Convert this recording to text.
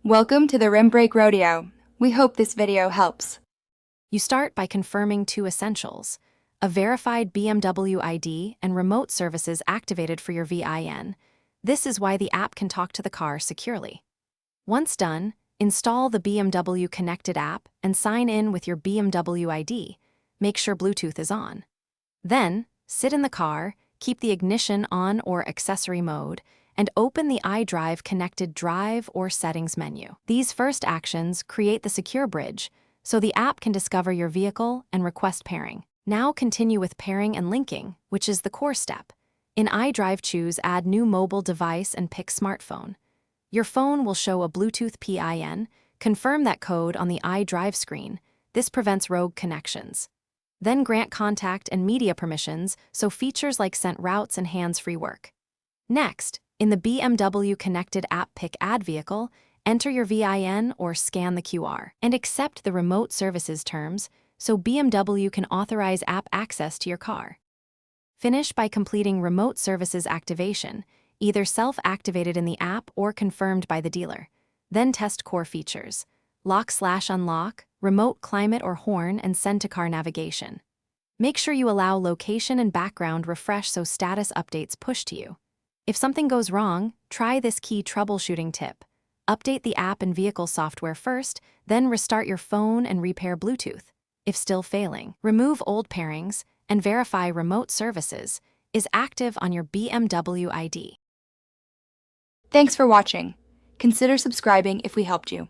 Welcome to the Rim Break Rodeo. We hope this video helps. You start by confirming two essentials: a verified BMW ID and remote services activated for your VIN. This is why the app can talk to the car securely. Once done, install the Bmw Connected App and sign in with your BMW ID. Make sure Bluetooth is on. Then, sit in the car, keep the ignition on or accessory mode, and open the iDrive Connected Drive or Settings menu. These first actions create the secure bridge, so the app can discover your vehicle and request pairing. Now continue with pairing and linking, which is the core step. In iDrive, choose Add New Mobile Device and pick Smartphone. Your phone will show a Bluetooth PIN. Confirm that code on the iDrive screen. This prevents rogue connections. Then grant contact and media permissions so features like sent routes and hands-free work. Next, in the Bmw Connected App, pick Add Vehicle, enter your VIN or scan the QR, and accept the remote services terms so BMW can authorize app access to your car. Finish by completing remote services activation, either self-activated in the app or confirmed by the dealer. Then test core features: lock/unlock, remote climate or horn, and send-to-car navigation. Make sure you allow location and background refresh so status updates push to you. If something goes wrong, try this key troubleshooting tip. Update the app and vehicle software first, then restart your phone and repair Bluetooth. If still failing, remove old pairings and verify remote services is active on your BMW ID. Thanks for watching. Consider subscribing if we helped you.